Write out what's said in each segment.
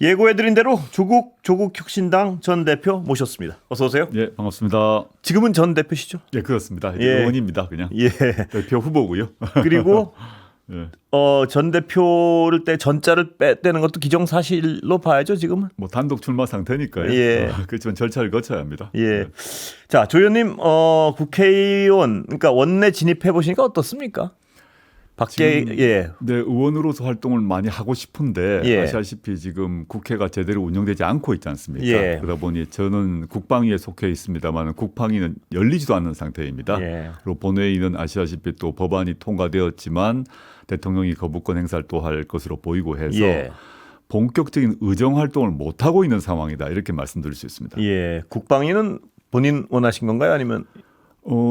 예고해드린 대로 조국 혁신당 전 대표 모셨습니다. 어서 오세요. 예, 반갑습니다. 지금은 전 대표시죠? 예, 그렇습니다. 예. 의원입니다, 그냥. 예. 대표 후보고요. 그리고 예. 전 대표를 때 전자를 빼떼는 것도 기정사실로 봐야죠, 지금은. 뭐 단독 출마 상태니까요. 예. 그렇지만 절차를 거쳐야 합니다. 예. 자, 조 의원님, 국회의원, 그러니까 원내 진입해 보시니까 어떻습니까? 밖에 지금, 예. 네, 의원으로서 활동을 많이 하고 싶은데 예. 아시다시피 지금 국회가 제대로 운영되지 않고 있지 않습니까? 예. 그러다 보니 저는 국방위에 속해 있습니다만 국방위는 열리지도 않는 상태입니다. 예. 그리고 본회의는 아시다시피 또 법안이 통과되었지만 대통령이 거부권 행사를 또 할 것으로 보이고 해서 예. 본격적인 의정 활동을 못 하고 있는 상황이다 이렇게 말씀드릴 수 있습니다. 예. 국방위는 본인 원하신 건가요? 아니면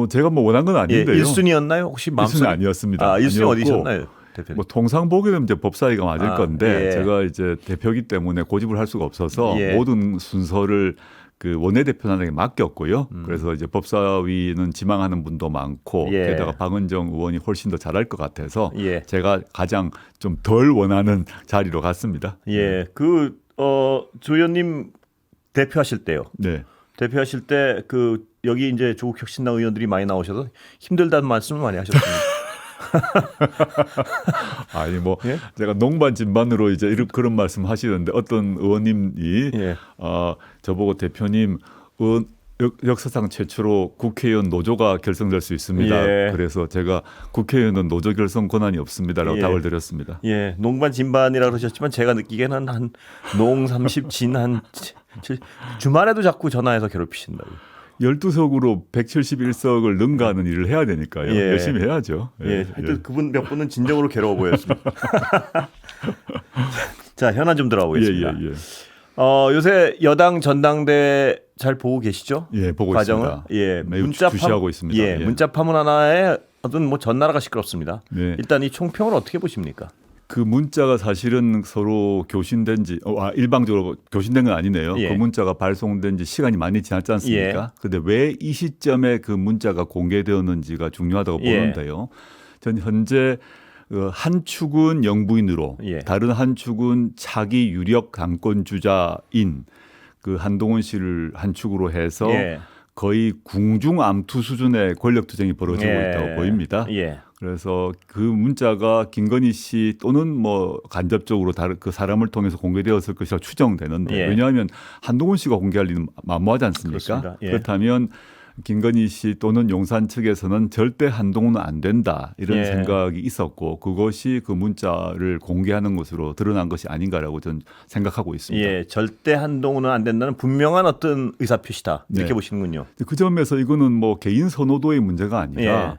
제가 뭐 원한 건 아닌데요. 1순위였나요? 혹시 마음속에? 1순위 아니었습니다. 1순위 아니었고, 어디셨나요, 대표님? 뭐 통상 보게 되면 이제 법사위가 맞을 건데 예. 제가 이제 대표이기 때문에 고집을 할 수가 없어서 예. 모든 순서를 그 원내대표단에게 맡겼고요. 그래서 이제 법사위는 지망하는 분도 많고 예. 게다가 박은정 의원이 훨씬 더 잘할 것 같아서 예. 제가 가장 좀 덜 원하는 자리로 갔습니다. 예. 조 의원님 대표하실 때요. 네. 대표하실 때 여기 이제 조국 혁신당 의원들이 많이 나오셔서 힘들다는 말씀을 많이 하셨습니다. 아니 뭐 예? 제가 농반 진반으로 이제 그런 말씀 하시는데 어떤 의원님이 예. 저보고 대표님 역사상 최초로 국회의원 노조가 결성될 수 있습니다. 예. 그래서 제가 국회의원은 노조 결성 권한이 없습니다라고 예. 답을 드렸습니다. 예, 농반 진반이라 그러셨지만 제가 느끼기에는 한 농 30, 진 한 주말에도 자꾸 전화해서 괴롭히신다고. 12석으로 171석을 능가하는 일을 해야 되니까요. 예. 열심히 해야죠. 예, 하여튼 그분 몇 분은 진정으로 괴로워 보였습니다. 자, 현안 좀 들어가 보겠습니다. 예. 요새 여당 전당대 잘 보고 계시죠? 예, 보고 과정을? 있습니다. 예, 매우 주시하고 있습니다. 예, 예. 문자 파문 하나에 어떤 전 나라가 시끄럽습니다. 네. 일단 이 총평을 어떻게 보십니까? 그 문자가 사실은 서로 교신된 지 일방적으로 교신된 건 아니네요. 예. 그 문자가 발송된 지 시간이 많이 지났지 않습니까? 그런데 왜 이 시점에 그 문자가 공개되었는지가 중요하다고 예. 보는데요. 전 현재 한 축은 영부인으로 예. 다른 한 축은 차기 유력 당권 주자인 그 한동훈 씨를 한 축으로 해서 예. 거의 궁중암투 수준의 권력 투쟁이 벌어지고 예. 있다고 보입니다. 예. 그래서 그 문자가 김건희 씨 또는 뭐 간접적으로 다른 그 사람을 통해서 공개되었을 것이라 추정되는데 예. 왜냐하면 한동훈 씨가 공개할 리는 만무하지 않습니까? 그렇습니다. 예. 그렇다면 김건희 씨 또는 용산 측에서는 절대 한동훈은 안 된다 이런 예. 생각이 있었고 그것이 그 문자를 공개하는 것으로 드러난 것이 아닌가라고 저는 생각하고 있습니다. 예, 절대 한동훈은 안 된다는 분명한 어떤 의사표시다 이렇게 네. 보시는군요. 그 점에서 이거는 뭐 개인 선호도의 문제가 아니라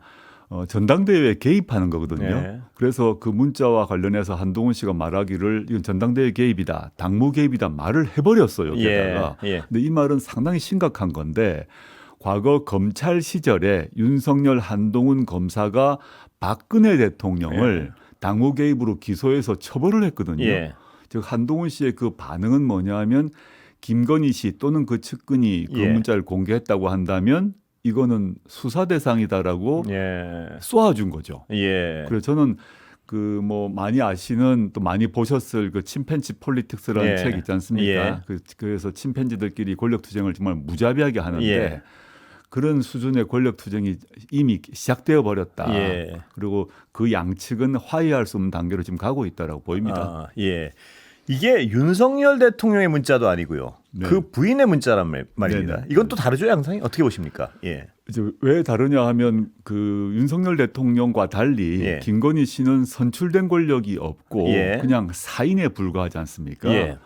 전당대회에 개입하는 거거든요. 예. 그래서 그 문자와 관련해서 한동훈 씨가 말하기를 이건 전당대회 개입이다, 당무 개입이다 말을 해버렸어요. 게다가. 예. 근데 이 말은 상당히 심각한 건데 과거 검찰 시절에 윤석열, 한동훈 검사가 박근혜 대통령을 당무 개입으로 기소해서 처벌을 했거든요. 예. 즉 한동훈 씨의 그 반응은 뭐냐하면 김건희 씨 또는 그 측근이 그 예. 문자를 공개했다고 한다면 이거는 수사 대상이다라고 예. 쏘아준 거죠. 예. 그래서 저는 그 뭐 많이 아시는 또 많이 보셨을 그 침팬지 폴리틱스라는 예. 책 있지 않습니까? 예. 그래서 침팬지들끼리 권력 투쟁을 정말 무자비하게 하는데 예. 그런 수준의 권력 투쟁이 이미 시작되어 버렸다. 예. 그리고 그 양측은 화해할 수 없는 단계로 지금 가고 있다라고 보입니다. 예. 이게 윤석열 대통령의 문자도 아니고요. 네. 그 부인의 문자란 말입니다. 네네. 이건 또 다르죠, 양상이? 어떻게 보십니까? 예. 이제 왜 다르냐 하면 그 윤석열 대통령과 달리 예. 김건희 씨는 선출된 권력이 없고 예. 그냥 사인에 불과하지 않습니까? 예.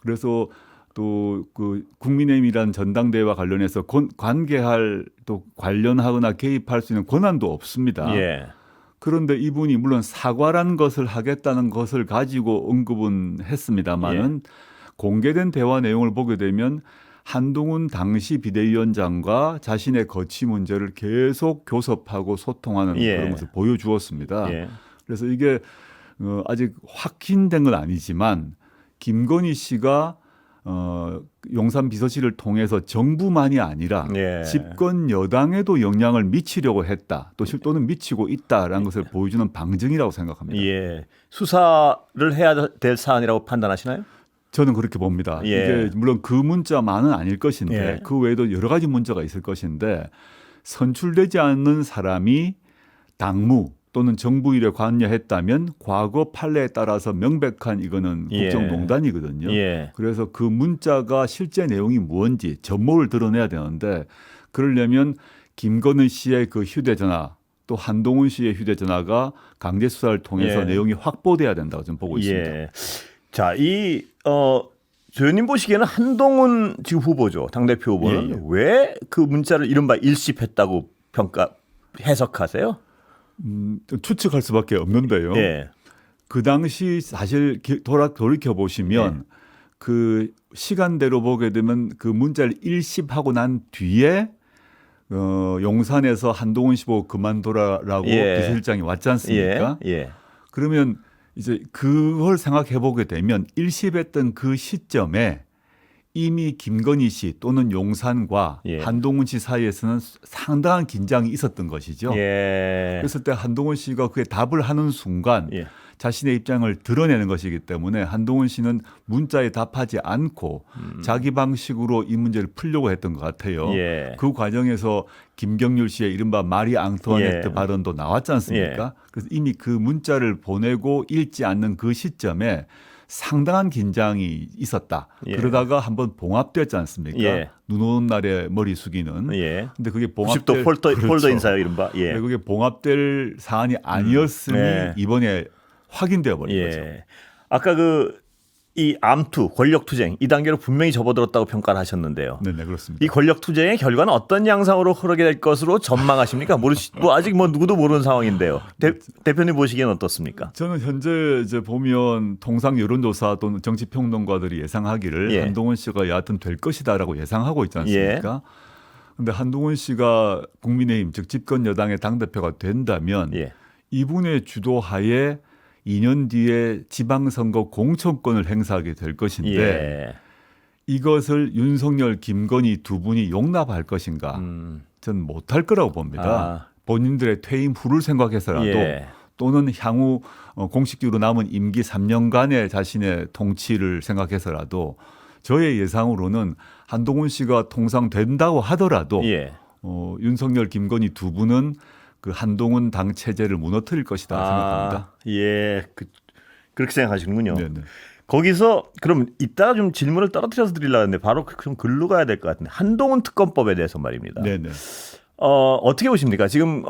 그래서 또 그 국민의힘이란 전당대회와 관련해서 관계할 또 관련하거나 개입할 수 있는 권한도 없습니다. 예. 그런데 이분이 물론 사과란 것을 하겠다는 것을 가지고 언급은 했습니다만은 공개된 대화 내용을 보게 되면 한동훈 당시 비대위원장과 자신의 거취 문제를 계속 교섭하고 소통하는 예. 그런 것을 보여주었습니다. 예. 그래서 이게 아직 확인된 건 아니지만 김건희 씨가 용산 비서실을 통해서 정부만이 아니라 예. 집권 여당에도 영향을 미치려고 했다. 또는 미치고 있다라는 것을 보여주는 방증이라고 생각합니다. 예. 수사를 해야 될 사안이라고 판단하시나요? 저는 그렇게 봅니다. 예. 이게 물론 그 문자만은 아닐 것인데 예. 그 외에도 여러 가지 문자가 있을 것인데 선출되지 않는 사람이 당무 또는 정부 일에 관여했다면 과거 판례에 따라서 명백한 이거는 예. 국정농단이거든요. 예. 그래서 그 문자가 실제 내용이 뭔지 전모를 드러내야 되는데 그러려면 김건희 씨의 그 휴대전화 또 한동훈 씨의 휴대전화가 강제 수사를 통해서 예. 내용이 확보돼야 된다고 저는 보고 있습니다. 예. 자, 조현님 보시기에는 한동훈 지금 후보죠. 당대표 후보는 예, 예. 왜 그 문자를 이른바 일십했다고 해석하세요? 추측할 수밖에 없는데요. 예. 그 당시 사실 돌이켜 보시면 그 시간대로 보게 되면 그 문자를 일십하고 난 뒤에 용산에서 한동훈 씨 보고 그만둬라라고 예. 비서실장이 왔지 않습니까? 예. 예. 그러면 이제 그걸 생각해 보게 되면 일십했던 그 시점에 이미 김건희 씨 또는 용산과 예. 한동훈 씨 사이에서는 상당한 긴장이 있었던 것이죠. 예. 그랬을 때 한동훈 씨가 그에 답을 하는 순간 예. 자신의 입장을 드러내는 것이기 때문에 한동훈 씨는 문자에 답하지 않고 자기 방식으로 이 문제를 풀려고 했던 것 같아요. 예. 그 과정에서 김경률 씨의 이른바 마리 앙투아네트 예. 발언도 나왔지 않습니까? 그래서 이미 그 문자를 보내고 읽지 않는 그 시점에 상당한 긴장이 있었다. 예. 그러다가 한번 봉합됐지 않습니까? 예. 눈 오는 날에 머리 숙이는. 예. 근데 그게 90도 봉합될 폴더 인사요, 이른바. 예. 네, 그게 봉합될 사안이 아니었으니 네. 이번에 확인되어 버린 거죠. 예. 아까 이 암투, 권력투쟁 이 단계로 분명히 접어들었다고 평가를 하셨는데요. 네, 그렇습니다. 이 권력투쟁의 결과는 어떤 양상으로 흐르게 될 것으로 전망하십니까? 아직 누구도 모르는 상황인데요. 대표님 보시기에는 어떻습니까? 저는 현재 이제 보면 통상 여론조사 또는 정치평론가들이 예상하기를 예. 한동훈 씨가 여하튼 될 것이다라고 예상하고 있지 않습니까? 그런데 한동훈 씨가 국민의힘 즉 집권 여당의 당대표가 된다면 예. 이분의 주도하에 2년 뒤에 지방선거 공천권을 행사하게 될 것인데 예. 이것을 윤석열, 김건희 두 분이 용납할 것인가? 전 못할 거라고 봅니다. 본인들의 퇴임 후를 생각해서라도 예. 또는 향후 공식적으로 남은 임기 3년간의 자신의 통치를 생각해서라도 저의 예상으로는 한동훈 씨가 통상된다고 하더라도 예. 윤석열, 김건희 두 분은 그 한동훈 당 체제를 무너뜨릴 것이다 생각합니다. 예. 그렇게 생각하시는군요. 네네. 거기서 그럼 이따가 좀 질문을 떨어뜨려서 드리려고 했는데 바로 좀 글로 가야 될 것 같은데 한동훈 특검법에 대해서 말입니다. 네네. 어떻게 보십니까? 지금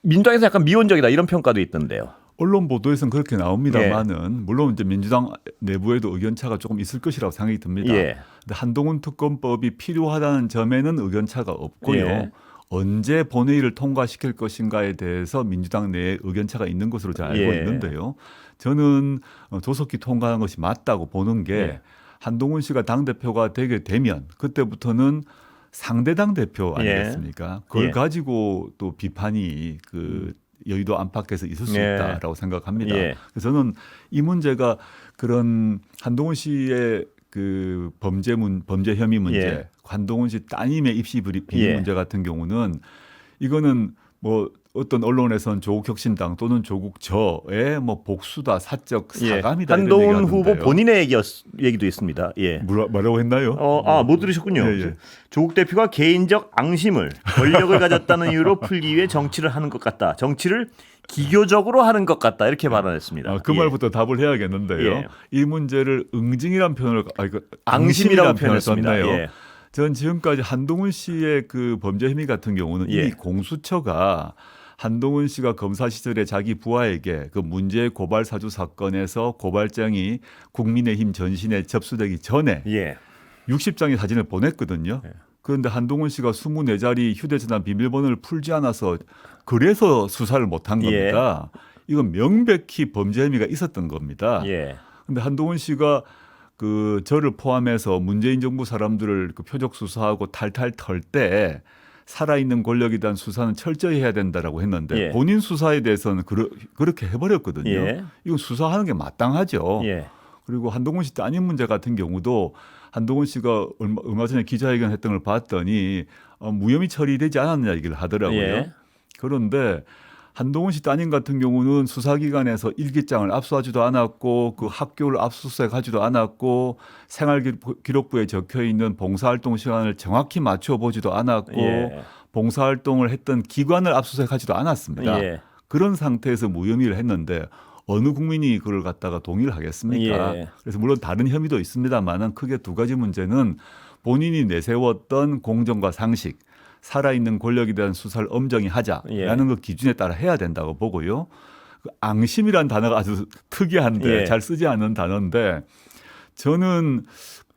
민주당에서 약간 미온적이다 이런 평가도 있던데요. 언론 보도에서는 그렇게 나옵니다만은 물론 이제 민주당 내부에도 의견차가 조금 있을 것이라고 생각이 듭니다. 예. 근데 한동훈 특검법이 필요하다는 점에는 의견차가 없고요. 예. 언제 본회의를 통과시킬 것인가에 대해서 민주당 내에 의견차가 있는 것으로 잘 알고 예. 있는데요. 저는 조속히 통과하는 것이 맞다고 보는 게 예. 한동훈 씨가 당대표가 되게 되면 그때부터는 상대당 대표 아니겠습니까? 그걸 예. 가지고 또 비판이 그 여의도 안팎에서 있을 수 예. 있다라고 생각합니다. 예. 그래서 저는 이 문제가 그런 한동훈 씨의 그 범죄 혐의 문제, 예. 한동훈 씨 따님의 입시 비리 예. 문제 같은 경우는 이거는 뭐 어떤 언론에서는 조국 혁신당 또는 조국 저의 뭐 복수다, 사적 사감이다. 이런 한동훈 얘기하던데요. 후보 본인의 얘기도 있습니다. 예. 뭐라고 했나요? 못 들으셨군요. 예, 예. 조국 대표가 개인적 앙심을 권력을 가졌다는 이유로 풀기 위해 정치를 하는 것 같다. 정치를 기교적으로 하는 것 같다. 이렇게 발언했습니다. 그 예. 말부터 답을 해야겠는데요. 예. 이 문제를 응징이란 표현을 앙심이라고 표현을 표현했습니다. 썼네요. 예. 전 지금까지 한동훈 씨의 그 범죄 혐의 같은 경우는 예. 이미 공수처가 한동훈 씨가 검사 시절에 자기 부하에게 그 문제 고발 사주 사건에서 고발장이 국민의힘 전신에 접수되기 전에 예. 60장의 사진을 보냈거든요. 그런데 한동훈 씨가 24자리 휴대전화 비밀번호를 풀지 않아서 그래서 수사를 못한 겁니다. 이건 명백히 범죄 혐의가 있었던 겁니다. 예. 그런데 한동훈 씨가 그 저를 포함해서 문재인 정부 사람들을 그 표적 수사하고 탈탈 털 때 살아있는 권력에 대한 수사는 철저히 해야 된다라고 했는데 예. 본인 수사에 대해서는 그렇게 해버렸거든요. 예. 이건 수사하는 게 마땅하죠. 예. 그리고 한동훈 씨 따님 문제 같은 경우도 한동훈 씨가 얼마 전에 기자회견 했던 걸 봤더니 무혐의 처리되지 않았느냐 얘기를 하더라고요. 예. 그런데 한동훈 씨 따님 같은 경우는 수사기관에서 일기장을 압수하지도 않았고 그 학교를 압수수색하지도 않았고 생활기록부에 적혀 있는 봉사활동 시간을 정확히 맞춰보지도 않았고 예. 봉사활동을 했던 기관을 압수수색하지도 않았습니다. 예. 그런 상태에서 무혐의를 했는데 어느 국민이 그걸 갖다가 동의를 하겠습니까? 예. 그래서 물론 다른 혐의도 있습니다만은 크게 두 가지 문제는 본인이 내세웠던 공정과 상식, 살아있는 권력에 대한 수사를 엄정히 하자라는 예. 그 기준에 따라 해야 된다고 보고요. 그 앙심이란 단어가 아주 특이한데 예. 잘 쓰지 않는 단어인데 저는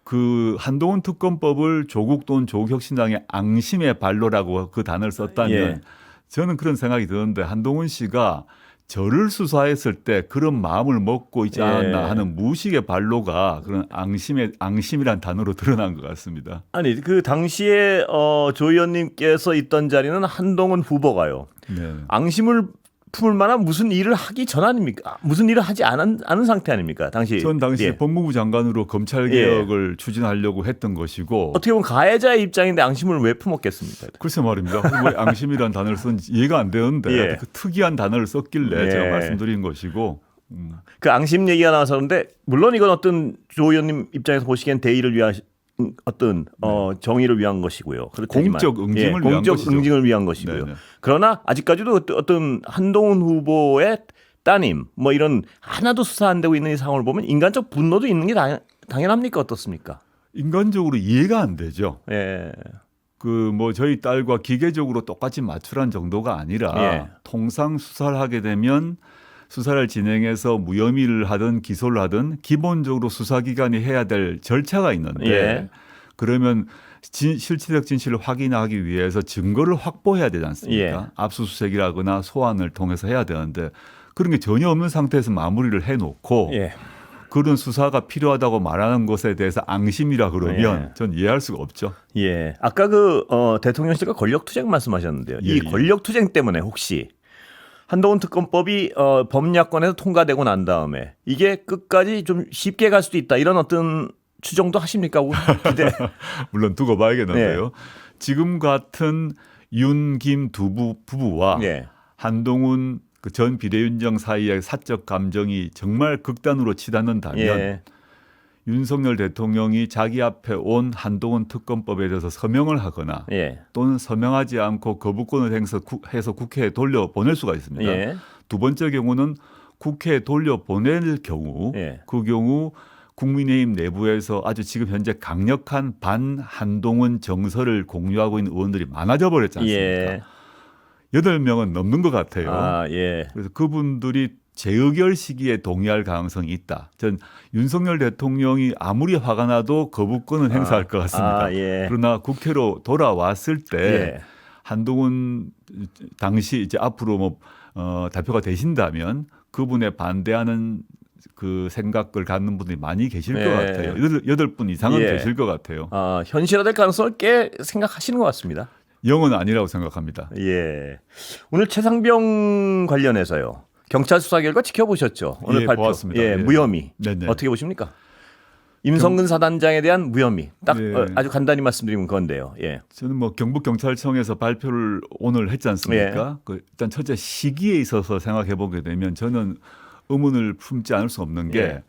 그 한동훈 특검법을 조국 또는 조국혁신당의 앙심의 발로라고 그 단어를 썼다면 예. 저는 그런 생각이 드는데 한동훈 씨가 저를 수사했을 때 그런 마음을 먹고 있지 않았나 예. 하는 무식의 발로가 그런 앙심이란 단어로 드러난 것 같습니다. 아니 그 당시에 조 의원님께서 있던 자리는 한동훈 후보가요. 네. 앙심을 품을 만한 무슨 일을 하기 전 아닙니까? 무슨 일을 하지 않은 상태 아닙니까? 당시. 전 당시 예. 법무부 장관으로 검찰 개혁을 추진하려고 했던 것이고 어떻게 보면 가해자의 입장인데 앙심을 왜 품었겠습니까? 글쎄 말입니다. 왜 앙심이란 단어를 쓴지 이해가 안 되는데 예. 그 특이한 단어를 썼길래 예. 제가 말씀드린 것이고 그 앙심 얘기가 나와서 그런데 물론 이건 어떤 조 의원님 입장에서 보시기엔 대의를 위한 어떤 정의를 위한 것이고요. 그렇지만 공적 응징을 위한 공적 것이죠. 응징을 위한 것이고요. 네네. 그러나 아직까지도 어떤 한동훈 후보의 따님 뭐 이런 하나도 수사 안 되고 있는 이 상황을 보면 인간적 분노도 있는 게 당연합니까? 어떻습니까? 인간적으로 이해가 안 되죠. 예. 그 뭐 저희 딸과 기계적으로 똑같이 맞추란 정도가 아니라 예. 통상 수사를 하게 되면 수사를 진행해서 무혐의를 하든 기소를 하든 기본적으로 수사기관이 해야 될 절차가 있는데 예. 그러면 실체적 진실을 확인하기 위해서 증거를 확보해야 되지 않습니까? 예. 압수수색이라거나 소환을 통해서 해야 되는데 그런 게 전혀 없는 상태에서 마무리를 해놓고 예. 그런 수사가 필요하다고 말하는 것에 대해서 앙심이라 그러면 예. 전 이해할 수가 없죠. 예. 아까 그 대통령실과 권력투쟁 말씀하셨는데요. 예, 이 예. 권력투쟁 때문에 혹시 한동훈 특검법이 법야권에서 통과되고 난 다음에 이게 끝까지 좀 쉽게 갈 수도 있다 이런 어떤 추정도 하십니까? 기대. 물론 두고 봐야겠는데요. 네. 지금 같은 윤, 김 두 부부와 예. 한동훈 그 전 비대위원장 사이의 사적 감정이 정말 극단으로 치닫는다면 예. 윤석열 대통령이 자기 앞에 온 한동훈 특검법에 대해서 서명을 하거나 예. 또는 서명하지 않고 거부권을 해서 국회에 돌려보낼 수가 있습니다. 예. 두 번째 경우는 국회에 돌려보낼 경우 예. 그 경우 국민의힘 내부에서 아주 지금 현재 강력한 반 한동훈 정서를 공유하고 있는 의원들이 많아져 버렸지 않습니까? 예. 8명은 넘는 것 같아요. 아, 예. 그래서 그분들이 재의결 시기에 동의할 가능성이 있다. 전 윤석열 대통령이 아무리 화가 나도 거부권은 행사할 것 같습니다. 아, 예. 그러나 국회로 돌아왔을 때 예. 한동훈 당시 이제 앞으로 뭐 대표가 되신다면 그분에 반대하는 그 생각을 갖는 분들이 많이 계실 예. 것 같아요. 8분 이상은 예. 계실 것 같아요. 아, 현실화될 가능성을 꽤 생각하시는 것 같습니다. 0은 아니라고 생각합니다. 예. 오늘 최상병 관련해서요. 경찰 수사 결과 지켜보셨죠? 오늘 예, 발표. 보았습니다. 예, 예. 무혐의. 네네. 어떻게 보십니까? 임성근 사단장에 대한 무혐의. 딱 예. 아주 간단히 말씀드리면 그건데요. 예. 저는 뭐 경북경찰청에서 발표를 오늘 했지 않습니까? 그 일단 첫째 시기에 있어서 생각해 보게 되면 저는 의문을 품지 않을 수 없는 게 예.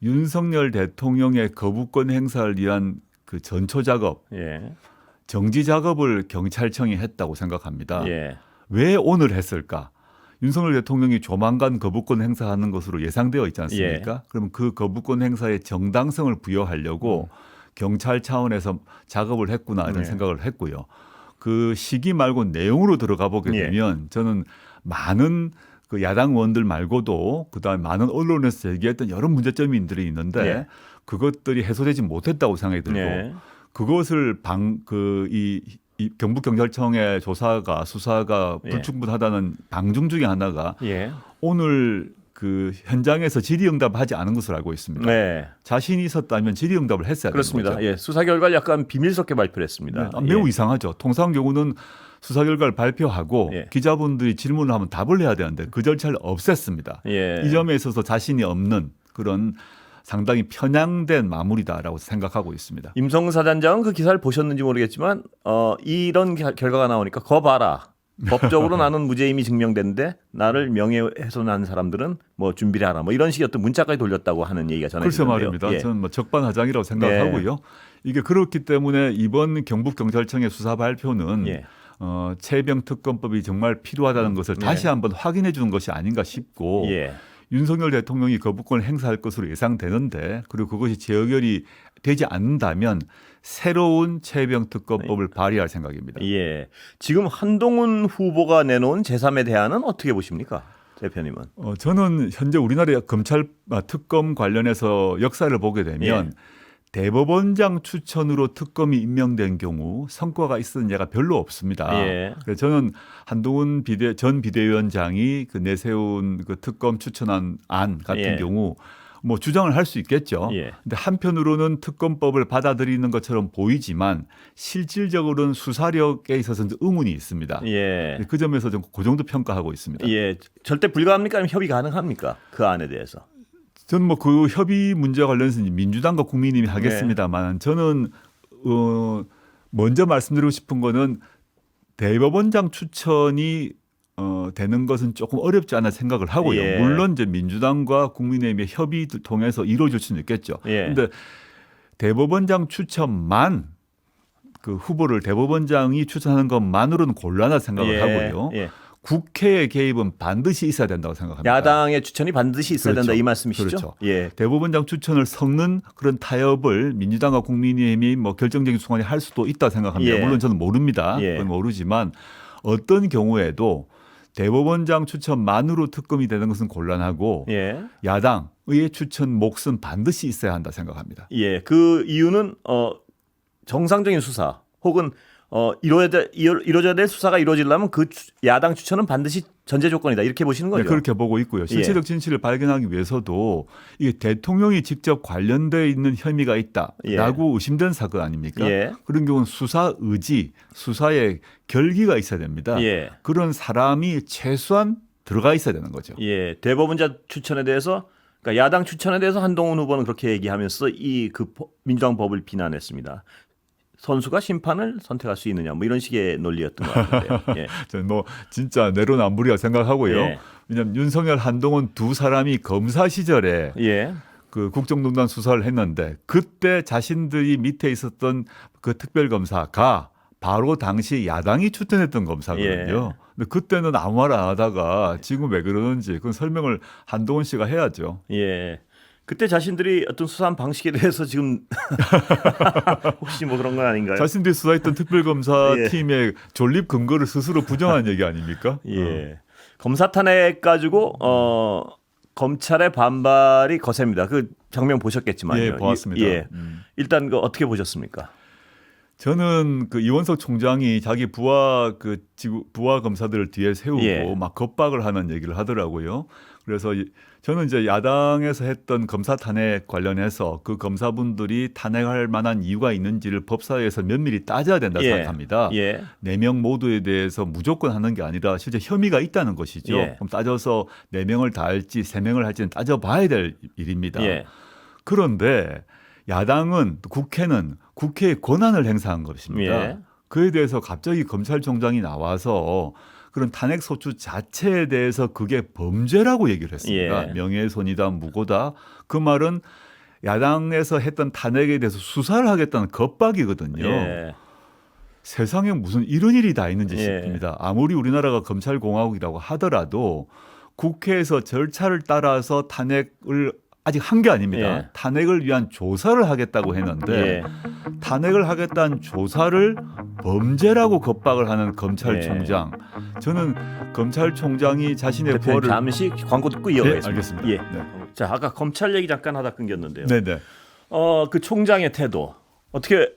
윤석열 대통령의 거부권 행사를 위한 그 전초 작업, 예. 정지 작업을 경찰청이 했다고 생각합니다. 예. 왜 오늘 했을까? 윤석열 대통령이 조만간 거부권 행사하는 것으로 예상되어 있지 않습니까? 그러면 그 거부권 행사의 정당성을 부여하려고 경찰 차원에서 작업을 했구나 이런 네. 생각을 했고요. 그 시기 말고 내용으로 들어가 보게 예. 되면 저는 많은 그 야당 의원들 말고도 그다음에 많은 언론에서 제기했던 여러 문제점들이 있는데 예. 그것들이 해소되지 못했다고 생각이 들고 예. 그것을 이 경북경찰청의 수사가 예. 불충분하다는 방중 중에 하나가 예. 오늘 그 현장에서 질의응답하지 않은 것으로 알고 있습니다. 네. 자신이 있었다면 질의응답을 했어야 되는 그렇습니다. 거죠. 예. 수사 결과를 약간 비밀스럽게 발표를 했습니다. 네, 매우 예. 이상하죠. 통상 경우는 수사 결과를 발표하고 예. 기자분들이 질문을 하면 답을 해야 되는데 그 절차를 없앴습니다. 예. 이 점에 있어서 자신이 없는 그런 상당히 편향된 마무리다라고 생각하고 있습니다. 임성근 사단장은 그 기사를 보셨는지 모르겠지만 이런 결과가 나오니까 거 봐라. 법적으로 나는 무죄임이 증명됐는데 나를 명예훼손한 사람들은 뭐 준비를 하라. 뭐 이런 식의 어떤 문자까지 돌렸다고 하는 얘기가 그렇죠 전해지는데요. 말입니다. 예. 저는 뭐 적반하장이라고 생각하고요. 이게 그렇기 때문에 이번 경북경찰청의 수사 발표는 예. 최병 특검법이 정말 필요하다는 것을 다시 한번 확인해 주는 것이 아닌가 싶고 예. 윤석열 대통령이 거부권을 행사할 것으로 예상되는데 그리고 그것이 재의결이 되지 않는다면 새로운 최병 특검법을 발의할 생각입니다. 예. 지금 한동훈 후보가 내놓은 제3의 대안은 어떻게 보십니까? 대표님은. 저는 현재 우리나라의 검찰 특검 관련해서 역사를 보게 되면 대법원장 추천으로 특검이 임명된 경우 성과가 있었는 예가 별로 없습니다. 예. 그래서 저는 한동훈 전 비대위원장이 그 내세운 그 특검 추천한 안 같은 경우 뭐 주장을 할 수 있겠죠. 근데 한편으로는 특검법을 받아들이는 것처럼 보이지만 실질적으로는 수사력에 있어서는 의문이 있습니다. 그 점에서 좀 그 정도 평가하고 있습니다. 예. 절대 불가합니까? 아니면 협의 가능합니까? 그 안에 대해서. 저는 뭐 그 협의 문제와 관련해서 민주당과 국민의힘이 하겠습니다만 저는 먼저 말씀드리고 싶은 거는 대법원장 추천이 되는 것은 조금 어렵지 않나 생각을 하고요. 물론 이제 민주당과 국민의힘의 협의를 통해서 이루어질 수는 있겠죠. 그런데 대법원장 추천만 그 후보를 대법원장이 추천하는 것만으로는 곤란하다 생각을 하고요. 국회의 개입은 반드시 있어야 된다고 생각합니다. 야당의 추천이 반드시 있어야 된다 이 말씀이시죠? 그렇죠. 대법원장 추천을 섞는 그런 타협을 민주당과 국민의힘이 뭐 결정적인 순간에 할 수도 있다 생각합니다. 물론 저는 모릅니다. 그건 모르지만 어떤 경우에도 대법원장 추천만으로 특검이 되는 것은 곤란하고 야당의 추천 몫은 반드시 있어야 한다 생각합니다. 그 이유는 정상적인 수사 혹은 이루어져야 될 수사가 이루어지려면 그 야당 추천은 반드시 전제 조건이다 이렇게 보시는 거죠? 그렇게 보고 있고요. 실체적 진실을 발견하기 위해서도 이게 대통령이 직접 관련되어 있는 혐의가 있다라고 의심된 사건 아닙니까? 그런 경우는 수사 의지, 수사의 결기가 있어야 됩니다. 그런 사람이 최소한 들어가 있어야 되는 거죠. 대법원장 추천에 대해서 그러니까 야당 추천에 대해서 한동훈 후보는 그렇게 얘기하면서 그 민주당 법을 비난했습니다. 선수가 심판을 선택할 수 있느냐 뭐 이런 식의 논리였던 것 같은데요. 저는 뭐 진짜 내로남불이라 생각하고요. 왜냐하면 윤석열, 한동훈 두 사람이 검사 시절에 그 국정농단 수사를 했는데 그때 자신들이 밑에 있었던 그 특별검사가 바로 당시 야당이 추천했던 검사거든요. 근데 그때는 아무 말 안 하다가 지금 왜 그러는지 그건 설명을 한동훈 씨가 해야죠. 그때 자신들이 어떤 수사한 방식에 대해서 지금 혹시 뭐 그런 건 아닌가요? 자신들이 수사했던 특별검사 팀의 존립 근거를 스스로 부정한 얘기 아닙니까? 검사 탄핵 가지고 검찰의 반발이 거셉니다. 그 장면 보셨겠지만요. 보았습니다. 일단 그 어떻게 보셨습니까? 저는 그 이원석 총장이 자기 부하 검사들을 뒤에 세우고 막 겁박을 하는 얘기를 하더라고요. 그래서 저는 이제 야당에서 했던 검사 탄핵 관련해서 그 검사분들이 탄핵할 만한 이유가 있는지를 법사위에서 면밀히 따져야 된다 생각합니다. 4명 모두에 대해서 무조건 하는 게 아니라 실제 혐의가 있다는 것이죠. 그럼 따져서 4명을 다 할지 3명을 할지는 따져봐야 될 일입니다. 그런데 야당은 국회는 국회의 권한을 행사한 것입니다. 그에 대해서 갑자기 검찰총장이 나와서 그런 탄핵 소추 자체에 대해서 그게 범죄라고 얘기를 했습니다. 명예훼손이다, 무고다. 그 말은 야당에서 했던 탄핵에 대해서 수사를 하겠다는 겁박이거든요. 세상에 무슨 이런 일이 다 있는지 싶습니다. 아무리 우리나라가 검찰공화국이라고 하더라도 국회에서 절차를 따라서 탄핵을 아직 한 게 아닙니다. 탄핵을 위한 조사를 하겠다고 했는데 탄핵을 하겠다는 조사를 범죄라고 겁박을 하는 검찰총장. 저는 검찰총장이 자신의 벌을 잠시 광고 듣고 이어가겠습니다. 알겠습니다. 자, 아까 검찰 얘기 잠깐 하다 끊겼는데요. 네네. 그 총장의 태도 어떻게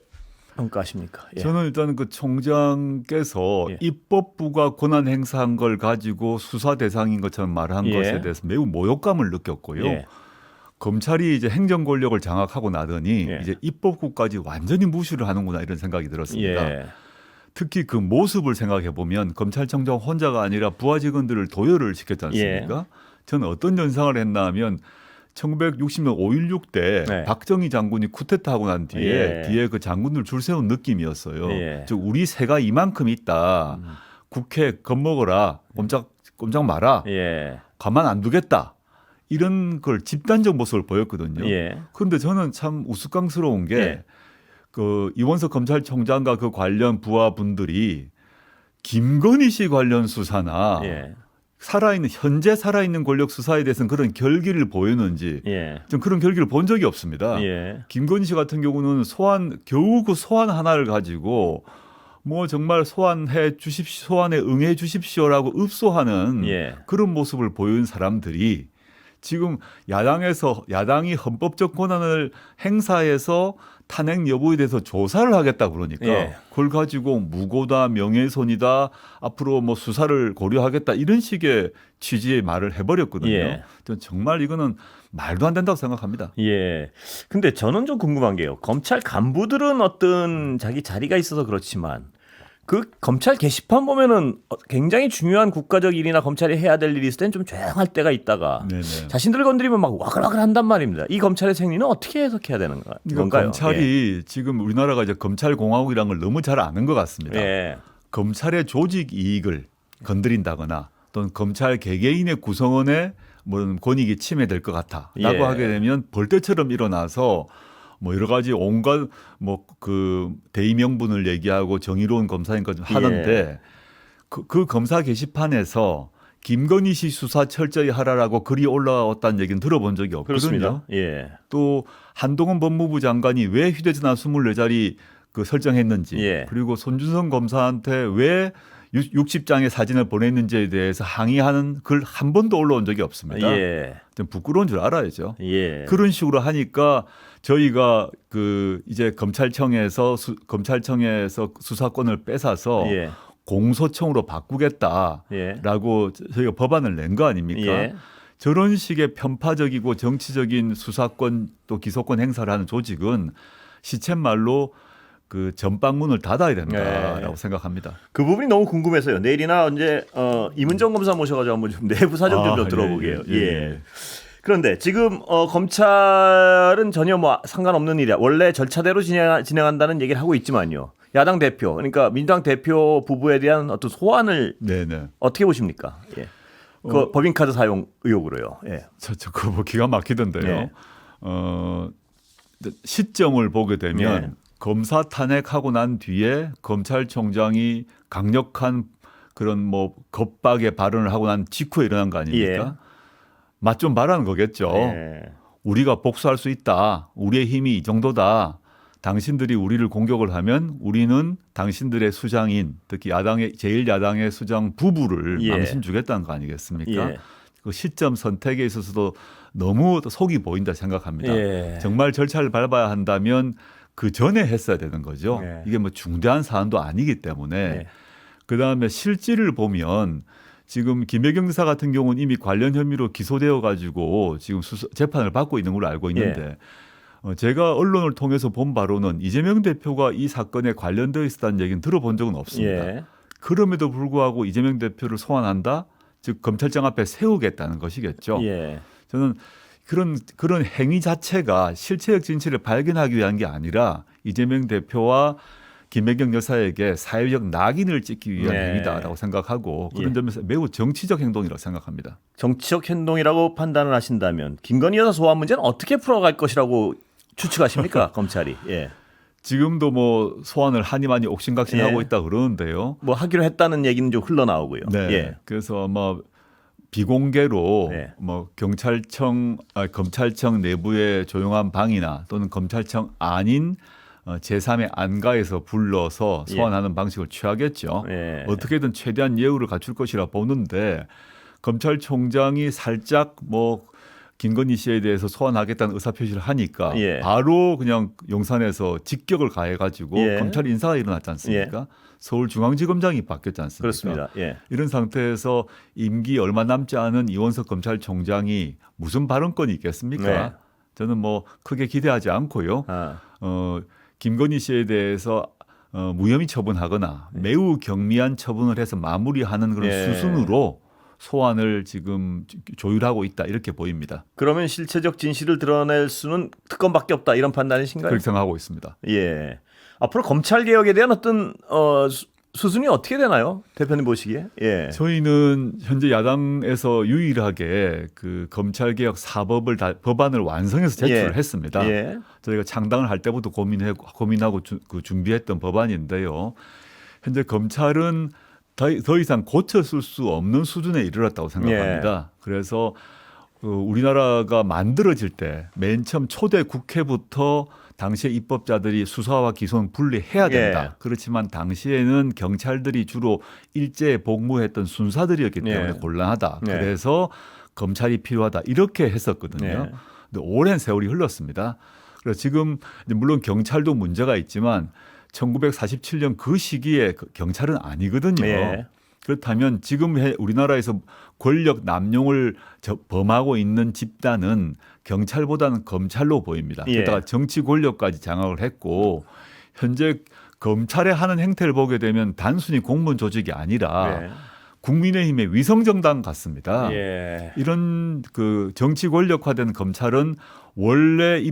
평가하십니까? 저는 일단 그 총장께서 입법부가 권한 행사한 걸 가지고 수사 대상인 것처럼 말한 것에 대해서 매우 모욕감을 느꼈고요. 검찰이 이제 행정 권력을 장악하고 나더니 이제 입법부까지 완전히 무시를 하는구나 이런 생각이 들었습니다. 특히 그 모습을 생각해 보면 검찰총장 혼자가 아니라 부하 직원들을 도열을 시켰지 않습니까? 저는 어떤 연상을 했나 하면 1960년 5.16 때 박정희 장군이 쿠데타하고 난 뒤에 그 장군들 줄 세운 느낌이었어요. 즉 우리 세가 이만큼 있다. 국회 겁먹어라, 꼼짝 마라, 예. 가만 안 두겠다. 이런 걸 집단적 모습을 보였거든요. 예. 그런데 저는 참 우스꽝스러운 게 예. 그 이원석 검찰총장과 그 관련 부하분들이 김건희 씨 관련 수사나 예. 현재 살아있는 권력 수사에 대해서는 그런 결기를 보이는지 예. 전 그런 결기를 본 적이 없습니다. 예. 김건희 씨 같은 경우는 겨우 그 소환 하나를 가지고 뭐 정말 소환에 응해 주십시오라고 읍소하는 예. 그런 모습을 보인 사람들이 지금 야당이 헌법적 권한을 행사해서 탄핵 여부에 대해서 조사를 하겠다 그러니까 예. 그걸 가지고 무고다, 명예훼손이다, 앞으로 뭐 수사를 고려하겠다 이런 식의 취지의 말을 해버렸거든요. 예. 전 정말 이거는 말도 안 된다고 생각합니다. 예. 근데 저는 좀 궁금한 게요. 검찰 간부들은 어떤 자기 자리가 있어서 그렇지만 그 검찰 게시판 보면은 굉장히 중요한 국가적 일이나 검찰이 해야 될 일이 있을 땐 좀 조용할 때가 있다가 네네. 자신들 건드리면 막 와글와글 한단 말입니다. 이 검찰의 생리는 어떻게 해석해야 되는 건가요? 검찰이 지금 우리나라가 이제 검찰공화국이라는 걸 너무 잘 아는 것 같습니다. 예. 검찰의 조직 이익을 건드린다거나 또는 검찰 개개인의 구성원의 뭐 권익이 침해될 것 같다라고 예. 하게 되면 벌떼처럼 일어나서 뭐 여러 가지 온갖 뭐 그 대의 명분을 얘기하고 정의로운 검사인까지 하는데 그 검사 게시판에서 김건희 씨 수사 철저히 하라라고 글이 올라왔다는 얘기는 들어본 적이 없거든요. 그렇습니다. 예. 또 한동훈 법무부 장관이 왜 휴대전화 24자리 그 설정했는지 예. 그리고 손준성 검사한테 왜 60장의 사진을 보냈는지에 대해서 항의하는 글 한 번도 올라온 적이 없습니다. 예. 좀 부끄러운 줄 알아야죠. 예. 그런 식으로 하니까 저희가 그 이제 검찰청에서 수사권을 뺏어서 예. 공소청으로 바꾸겠다라고 예. 저희가 법안을 낸 거 아닙니까? 예. 저런 식의 편파적이고 정치적인 수사권 또 기소권 행사를 하는 조직은 시쳇말로 그 전방문을 닫아야 된다라고 예. 생각합니다. 그 부분이 너무 궁금해서요. 내일이나 언제 이문정 검사 모셔가지고 한번 좀 내부 사정 좀 들어보게요. 예. 그런데 지금 검찰은 전혀 뭐 상관없는 일이야. 원래 절차대로 진행한다는 얘기를 하고 있지만요. 야당 대표, 그러니까 민주당 대표 부부에 대한 어떤 소환을 네네. 어떻게 보십니까? 예. 그 법인카드 사용 의혹으로요. 예. 그거 뭐 기가 막히던데요. 예. 시점을 보게 되면 예. 검사 탄핵하고 난 뒤에 검찰총장이 강력한 그런 뭐 겁박의 발언을 하고 난 직후에 일어난 거 아닙니까? 예. 맛 좀 봐라는 거겠죠. 예. 우리가 복수할 수 있다. 우리의 힘이 이 정도다. 당신들이 우리를 공격을 하면 우리는 당신들의 수장인 특히 제1야당의 수장 부부를 예. 망신 주겠다는 거 아니겠습니까? 예. 그 시점 선택에 있어서도 너무 속이 보인다 생각합니다. 예. 정말 절차를 밟아야 한다면 그 전에 했어야 되는 거죠. 예. 이게 뭐 중대한 사안도 아니기 때문에 예. 그다음에 실질을 보면 지금 김혜경 지사 같은 경우는 이미 관련 혐의로 기소되어 가지고 지금 재판을 받고 있는 걸로 알고 있는데 제가 언론을 통해서 본 바로는 이재명 대표가 이 사건에 관련되어 있었다는 얘기는 들어본 적은 없습니다. 예. 그럼에도 불구하고 이재명 대표를 소환한다? 즉 검찰청 앞에 세우겠다는 것이겠죠. 예. 저는 그런 행위 자체가 실체적 진실을 발견하기 위한 게 아니라 이재명 대표와 김혜경 여사에게 사회적 낙인을 찍기 위한 네. 행위다라고 생각하고 그런 예. 점에서 매우 정치적 행동이라고 생각합니다. 정치적 행동이라고 판단을 하신다면 김건희 여사 소환 문제는 어떻게 풀어갈 것이라고 추측하십니까? 검찰이. 예. 지금도 뭐 소환을 하니 많이 옥신각신하고 예. 있다 그러는데요. 뭐 하기로 했다는 얘기는 좀 흘러나오고요. 네. 예. 그래서 뭐 비공개로 네. 뭐 검찰청 내부의 조용한 방이나 또는 검찰청 아닌 제3의 안가에서 불러서 소환하는 방식을 취하겠죠. 예. 어떻게든 최대한 예우를 갖출 것이라 보는데 검찰총장이 살짝 뭐 김건희 씨에 대해서 소환하겠다는 의사표시를 하니까 예. 바로 그냥 용산에서 직격을 가해가지고 예. 검찰 인사가 일어났지 않습니까? 서울중앙지검장이 바뀌었지 않습니까? 그렇습니다. 예. 이런 상태에서 임기 얼마 남지 않은 이원석 검찰총장이 무슨 발언권이 있겠습니까? 네. 저는 뭐 크게 기대하지 않고요. 아. 김건희 씨에 대해서 무혐의 처분하거나 매우 경미한 처분을 해서 마무리하는 그런 예. 수순으로 소환을 지금 조율하고 있다 이렇게 보입니다. 그러면 실체적 진실을 드러낼 수는 특검밖에 없다 이런 판단이신가요? 그렇게 생각하고 있습니다. 예. 앞으로 검찰 개혁에 대한 어떤 수순이 어떻게 되나요? 대표님 보시기에? 예. 저희는 현재 야당에서 유일하게 그 검찰개혁 4법을 법안을 완성해서 제출을 예. 했습니다. 예. 저희가 창당을 할 때부터 고민하고 준비했던 법안인데요. 현재 검찰은 더 이상 고쳐쓸 수 없는 수준에 이르렀다고 생각합니다. 그래서 우리나라가 만들어질 때 맨 처음 초대 국회부터 당시에 입법자들이 수사와 기소는 분리해야 된다. 예. 그렇지만 당시에는 경찰들이 주로 일제에 복무했던 순사들이었기 때문에 예. 곤란하다. 예. 그래서 검찰이 필요하다. 이렇게 했었거든요. 예. 근데 오랜 세월이 흘렀습니다. 그래서 지금 물론 경찰도 문제가 있지만 1947년 그 시기에 경찰은 아니거든요. 예. 그렇다면 지금 우리나라에서 권력 남용을 범하고 있는 집단은 경찰보다는 검찰로 보입니다. 예. 게다가 정치 권력까지 장악을 했고 현재 검찰의 하는 행태를 보게 되면 단순히 공무원 조직이 아니라 예. 국민의힘의 위성정당 같습니다. 예. 이런 그 정치 권력화된 검찰은 원래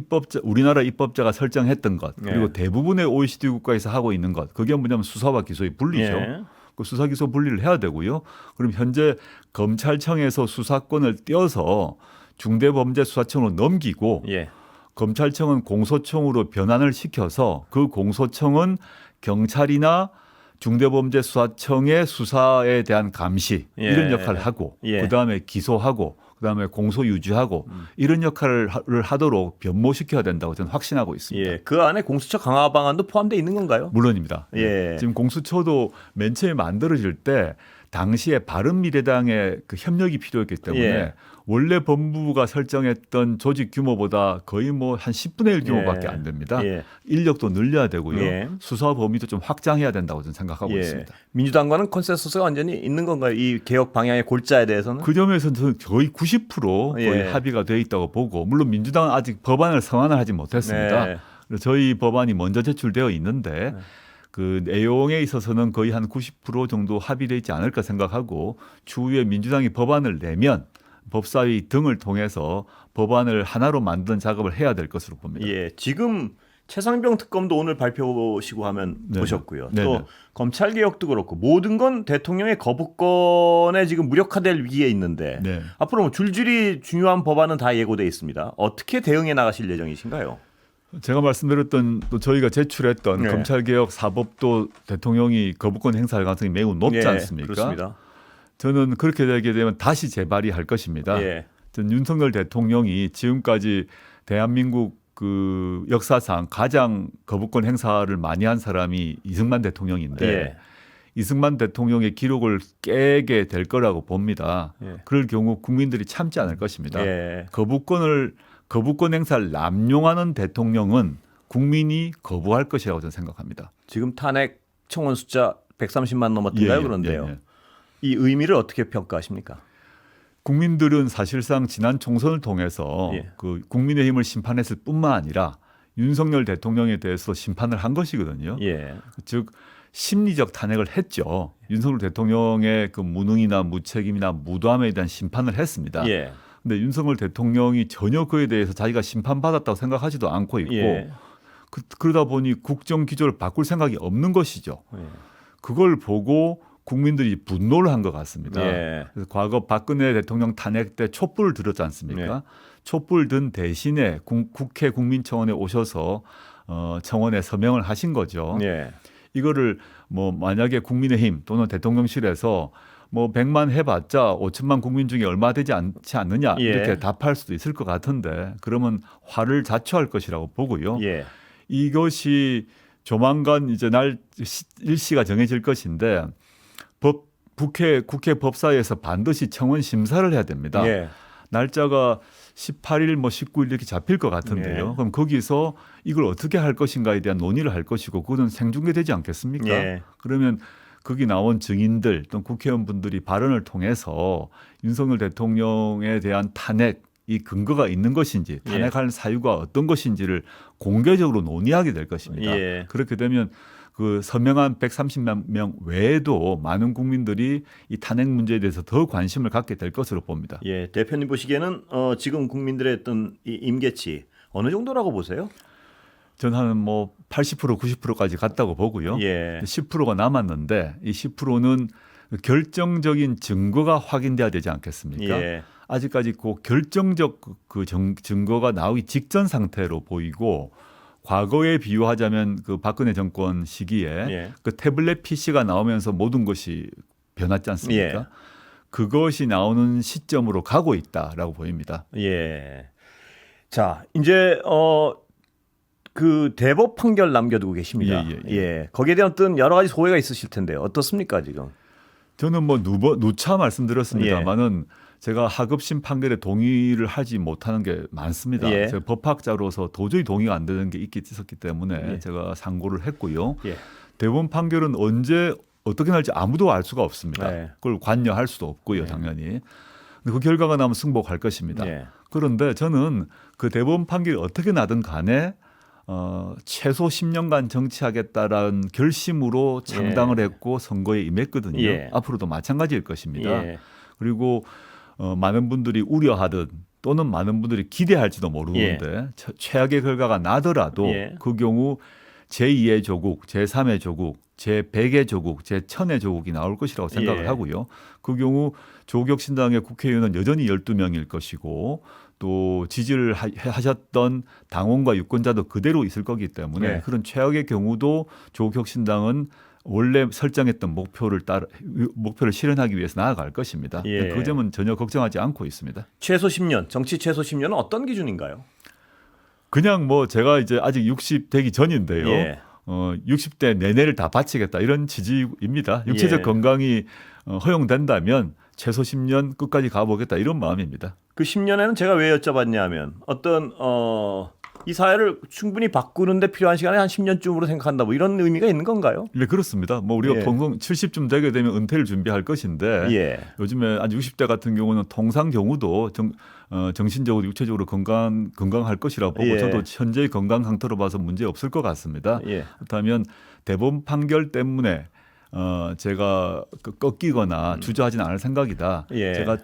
우리나라 입법자가 설정했던 것 그리고 예. 대부분의 OECD 국가에서 하고 있는 것 그게 뭐냐면 수사와 기소의 분리죠. 예. 그 수사 기소 분리를 해야 되고요. 그럼 현재 검찰청에서 수사권을 떼어서 중대범죄수사청으로 넘기고 예. 검찰청은 공소청으로 변환을 시켜서 그 공소청은 경찰이나 중대범죄수사청의 수사에 대한 감시 예. 이런 역할을 하고 예. 그다음에 기소하고 그다음에 공소 유지하고 이런 역할을 하도록 변모시켜야 된다고 저는 확신하고 있습니다. 예. 그 안에 공수처 강화 방안도 포함되어 있는 건가요? 물론입니다. 예. 지금 공수처도 맨 처음에 만들어질 때 당시에 바른미래당의 그 협력이 필요했기 때문에 예. 원래 법무부가 설정했던 조직 규모보다 거의 뭐 한 10분의 1 규모밖에 예. 안 됩니다. 예. 인력도 늘려야 되고요. 예. 수사 범위도 좀 확장해야 된다고 저는 생각하고 예. 있습니다. 민주당과는 컨센서스가 완전히 있는 건가요? 이 개혁 방향의 골자에 대해서는? 그 점에서는 저는 거의 90% 거의 예. 합의가 돼 있다고 보고 물론 민주당은 아직 법안을 성안을 하지 못했습니다. 네. 그래서 저희 법안이 먼저 제출되어 있는데 그 내용에 있어서는 거의 한 90% 정도 합의되어 있지 않을까 생각하고 추후에 민주당이 법안을 내면 법사위 등을 통해서 법안을 하나로 만드는 작업을 해야 될 것으로 봅니다. 예. 지금 최상병 특검도 오늘 발표시고 하면 네네. 보셨고요. 네네. 또 검찰 개혁도 그렇고 모든 건 대통령의 거부권에 지금 무력화될 위기에 있는데 네. 앞으로 뭐 줄줄이 중요한 법안은 다 예고돼 있습니다. 어떻게 대응해 나가실 예정이신가요? 제가 말씀드렸던 또 저희가 제출했던 네. 검찰개혁 4법도 대통령이 거부권 행사할 가능성이 매우 높지 예, 않습니까? 그렇습니다. 저는 그렇게 되게 되면 다시 재발의할 것입니다. 예. 전 윤석열 대통령이 지금까지 대한민국 그 역사상 가장 거부권 행사를 많이 한 사람이 이승만 대통령인데 예. 이승만 대통령의 기록을 깨게 될 거라고 봅니다. 예. 그럴 경우 국민들이 참지 않을 것입니다. 예. 거부권 행사를 남용하는 대통령은 국민이 거부할 것이라고 저는 생각합니다. 지금 탄핵 청원 숫자 130만 넘었던가요? 그런데요. 예. 이 의미를 어떻게 평가하십니까? 국민들은 사실상 지난 총선을 통해서 예. 그 국민의힘을 심판했을 뿐만 아니라 윤석열 대통령에 대해서 심판을 한 것이거든요. 예. 즉 심리적 탄핵을 했죠. 윤석열 대통령의 그 무능이나 무책임이나 무도함에 대한 심판을 했습니다. 예. 근데 윤석열 대통령이 전혀 그에 대해서 자기가 심판받았다고 생각하지도 않고 있고 예. 그러다 보니 국정 기조를 바꿀 생각이 없는 것이죠. 예. 그걸 보고 국민들이 분노를 한 것 같습니다. 예. 그래서 과거 박근혜 대통령 탄핵 때 촛불을 들었지 않습니까? 네. 촛불 든 대신에 국회 국민청원에 오셔서 청원에 서명을 하신 거죠. 예. 이거를 뭐 만약에 국민의힘 또는 대통령실에서 뭐 100만 해봤자 5천만 국민 중에 얼마 되지 않지 않느냐 예. 이렇게 답할 수도 있을 것 같은데 그러면 화를 자초할 것이라고 보고요. 예. 이것이 조만간 이제 일시가 정해질 것인데 국회 법사위에서 반드시 청원 심사를 해야 됩니다. 예. 날짜가 18일 뭐 19일 이렇게 잡힐 것 같은데요. 예. 그럼 거기서 이걸 어떻게 할 것인가에 대한 논의를 할 것이고 그거는 생중계되지 않겠습니까? 예. 그러면 거기 나온 증인들 또는 국회의원분들이 발언을 통해서 윤석열 대통령에 대한 탄핵이 근거가 있는 것인지 탄핵할 사유가 어떤 것인지를 공개적으로 논의하게 될 것입니다. 예. 그렇게 되면 그 서명한 130만 명 외에도 많은 국민들이 이 탄핵 문제에 대해서 더 관심을 갖게 될 것으로 봅니다. 예. 대표님 보시기에는 지금 국민들의 어떤 이 임계치 어느 정도라고 보세요? 전 한 뭐 80% 90%까지 갔다고 보고요. 예. 10%가 남았는데 이 10%는 결정적인 증거가 확인돼야 되지 않겠습니까? 예. 아직까지 그 결정적 그 증거가 나오기 직전 상태로 보이고 과거에 비유하자면 그 박근혜 정권 시기에 예. 그 태블릿 PC가 나오면서 모든 것이 변했지 않습니까? 예. 그것이 나오는 시점으로 가고 있다라고 보입니다. 예. 자, 이제 그 대법 판결 남겨두고 계십니다. 예. 거기에 대한 어떤 여러 가지 소회가 있으실 텐데 어떻습니까 지금? 저는 뭐 누차 말씀드렸습니다만은 제가 하급심 판결에 동의를 하지 못하는 게 많습니다. 예. 제가 법학자로서 도저히 동의가 안 되는 게 있었기 때문에 예. 제가 상고를 했고요. 예. 대법원 판결은 언제 어떻게 날지 아무도 알 수가 없습니다. 네. 그걸 관여할 수도 없고요, 당연히. 근데 그 결과가 나면 승복할 것입니다. 예. 그런데 저는 그 대법원 판결이 어떻게 나든 간에 최소 10년간 정치하겠다라는 결심으로 창당을 했고 선거에 임했거든요. 예. 앞으로도 마찬가지일 것입니다. 예. 그리고 많은 분들이 우려하듯 또는 많은 분들이 기대할지도 모르는데 최악의 결과가 나더라도 예. 그 경우 제2의 조국, 제3의 조국, 제100의 조국, 제1000의 조국이 나올 것이라고 생각을 예. 하고요. 그 경우 조국혁신당의 국회의원은 여전히 12명일 것이고 또 지지를 하셨던 당원과 유권자도 그대로 있을 거기 때문에 예. 그런 최악의 경우도 조국혁신당은 원래 설정했던 목표를 실현하기 위해서 나아갈 것입니다. 예. 그 점은 전혀 걱정하지 않고 있습니다. 최소 10년, 정치 최소 10년은 어떤 기준인가요? 그냥 뭐 제가 이제 아직 60 되기 전인데요. 예. 60대 내내를 다 바치겠다 이런 취지입니다. 육체적 예. 건강이 허용된다면 최소 10년 끝까지 가보겠다 이런 마음입니다. 그 10년에는 제가 왜 여쭤봤냐면 어떤 이 사회를 충분히 바꾸는데 필요한 시간이 한 10년쯤으로 생각한다 뭐 이런 의미가 있는 건가요? 네, 그렇습니다. 뭐 우리가 예. 보통 70쯤 되게 되면 은퇴를 준비할 것인데 예. 요즘에 아직 60대 같은 경우는 통상 경우도 정신적으로 육체적으로 건강할 것이라고 보고 예. 저도 현재의 건강 상태로 봐서 문제 없을 것 같습니다. 예. 그렇다면 대법원 판결 때문에 제가 꺾이거나 주저하지는 않을 생각이다. 예. 제가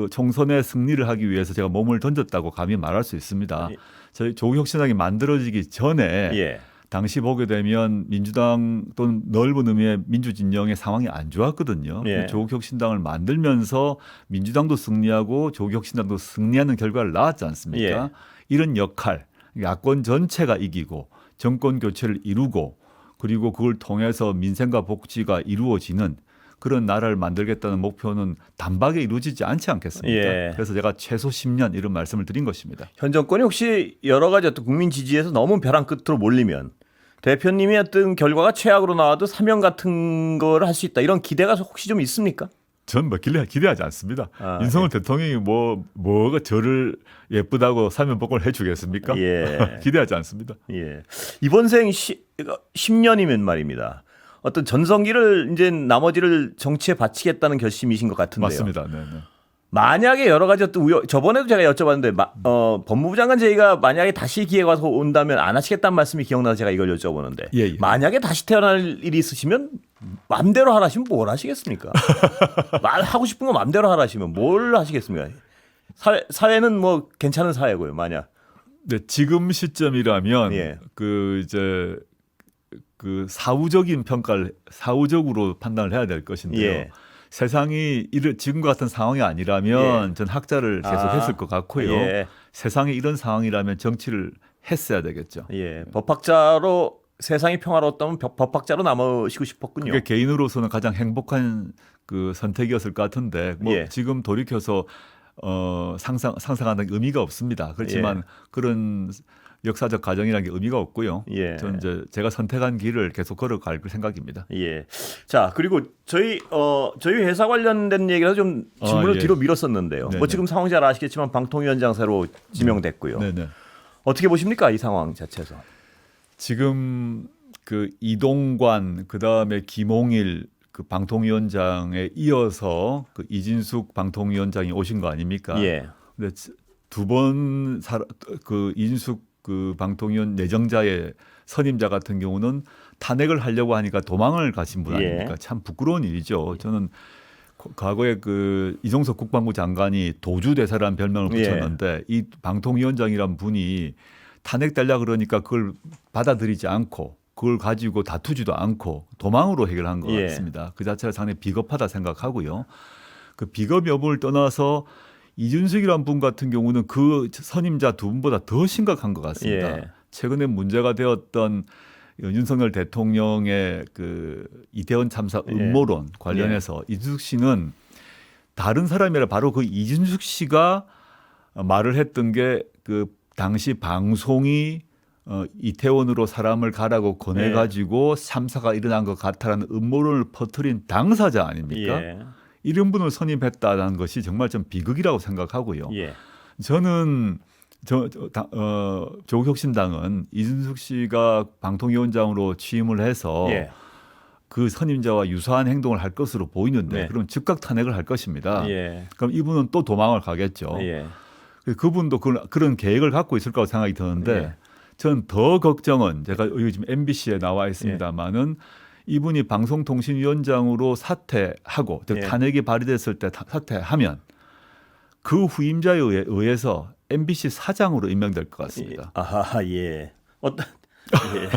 총선에 승리를 하기 위해서 제가 몸을 던졌다고 감히 말할 수 있습니다. 예. 저희 조국혁신당이 만들어지기 전에 예. 당시 보게 되면 민주당 또는 넓은 의미의 민주진영의 상황이 안 좋았거든요. 예. 조국혁신당을 만들면서 민주당도 승리하고 조국혁신당도 승리하는 결과를 낳았지 않습니까? 예. 이런 역할, 야권 전체가 이기고 정권 교체를 이루고 그리고 그걸 통해서 민생과 복지가 이루어지는 그런 나라를 만들겠다는 목표는 단박에 이루어지지 않지 않겠습니까? 예. 그래서 제가 최소 10년 이런 말씀을 드린 것입니다. 현 정권이 혹시 여러 가지 어떤 국민 지지에서 너무 벼랑 끝으로 몰리면 대표님이 어떤 결과가 최악으로 나와도 사명 같은 걸 할 수 있다 이런 기대가 혹시 좀 있습니까? 전 뭐 기대하지 않습니다. 아, 윤석열 대통령이 뭐가 저를 예쁘다고 사면복권을 해주겠습니까? 예. 기대하지 않습니다. 예. 이번 생 10년이면 말입니다. 어떤 전성기를 이제 나머지를 정치에 바치겠다는 결심이신 것 같은데요. 맞습니다. 네, 네. 만약에 여러 가지 어떤 저번에도 제가 여쭤봤는데 법무부 장관 제의가 만약에 다시 기회가 와서 온다면 안 하시겠다는 말씀이 기억나서 제가 이걸 여쭤보는데 예. 만약에 다시 태어날 일이 있으시면 마음대로 하라시면 뭘 하시겠습니까? 하고 싶은 거 마음대로 하라시면 뭘 하시겠습니까? 사회는 뭐 괜찮은 사회고요. 만약. 네, 지금 시점이라면 예. 그 사후적으로 판단을 해야 될 것인데요. 예. 세상이 지금과 같은 상황이 아니라면 예. 전 학자를 계속 했을 것 같고요. 예. 세상이 이런 상황이라면 정치를 했어야 되겠죠. 예. 법학자로 세상이 평화로웠다면 법학자로 남으시고 싶었군요. 그게 개인으로서는 가장 행복한 그 선택이었을 것 같은데 예. 지금 돌이켜서 상상하는 의미가 없습니다. 그렇지만 예. 그런 역사적 과정이라는 게 의미가 없고요. 예. 저는 이제 제가 선택한 길을 계속 걸어갈 생각입니다. 예. 자, 그리고 저희 회사 관련된 얘기라서 좀 질문을 예. 뒤로 미뤘었는데요. 네네. 뭐 지금 상황 잘 아시겠지만 방통위원장 새로 지명됐고요. 네네. 어떻게 보십니까 이 상황 자체에서? 지금 그 이동관 그다음에 김홍일 그 방통위원장에 이어서 그 이진숙 방통위원장이 오신 거 아닙니까? 예. 근데 두 번 그 이진숙 그 방통위원 내정자의 선임자 같은 경우는 탄핵을 하려고 하니까 도망을 가신 분 아닙니까? 예. 참 부끄러운 일이죠. 저는 과거에 그 이종석 국방부 장관이 도주대사라는 별명을 예. 붙였는데 이 방통위원장이란 분이 탄핵되려 그러니까 그걸 받아들이지 않고 그걸 가지고 다투지도 않고 도망으로 해결한 것 예. 같습니다. 그 자체가 상당히 비겁하다 생각하고요. 그 비겁 여부를 떠나서 이준석이라는 분 같은 경우는 그 선임자 두 분보다 더 심각한 것 같습니다. 예. 최근에 문제가 되었던 윤석열 대통령의 그 이태원 참사 음모론 관련해서 이준석 씨는 다른 사람이라 바로 그 이준석 씨가 말을 했던 게 그 당시 방송이 이태원으로 사람을 가라고 권해가지고 참사가 일어난 것 같다라는 음모론을 퍼뜨린 당사자 아닙니까? 예. 이런 분을 선임했다는 것이 정말 좀 비극이라고 생각하고요. 예. 저는 조국혁신당은 이준석 씨가 방통위원장으로 취임을 해서 예. 그 선임자와 유사한 행동을 할 것으로 보이는데 네. 그럼 즉각 탄핵을 할 것입니다. 예. 그럼 이분은 또 도망을 가겠죠. 예. 그분도 그런 계획을 갖고 있을 거라고 생각이 드는데 예. 저는 더 걱정은 제가 여기 지금 MBC에 나와 있습니다만은 이분이 방송통신위원장으로 사퇴하고 즉 예. 탄핵이 발의됐을 때 사퇴하면 그 후임자에 의해서 MBC 사장으로 임명될 것 같습니다. 아하, 예. 어떤 예.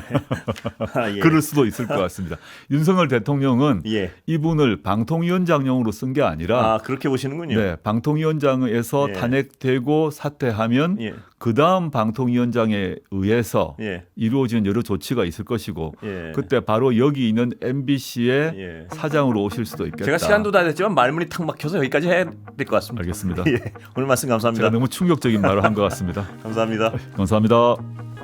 아, 예. 그럴 수도 있을 것 같습니다. 윤석열 대통령은 예. 이분을 방통위원장용으로 쓴 게 아니라 아, 그렇게 보시는군요. 네, 방통위원장에서 예. 탄핵되고 사퇴하면 예. 그 다음 방통위원장에 의해서 예. 이루어지는 여러 조치가 있을 것이고 예. 그때 바로 여기 있는 MBC의 예. 사장으로 오실 수도 있겠다. 제가 시간도 다 됐지만 말문이 탁 막혀서 여기까지 해야 될 것 같습니다. 알겠습니다. 예. 오늘 말씀 감사합니다. 제가 너무 충격적인 말을 한 것 같습니다. 감사합니다. 감사합니다.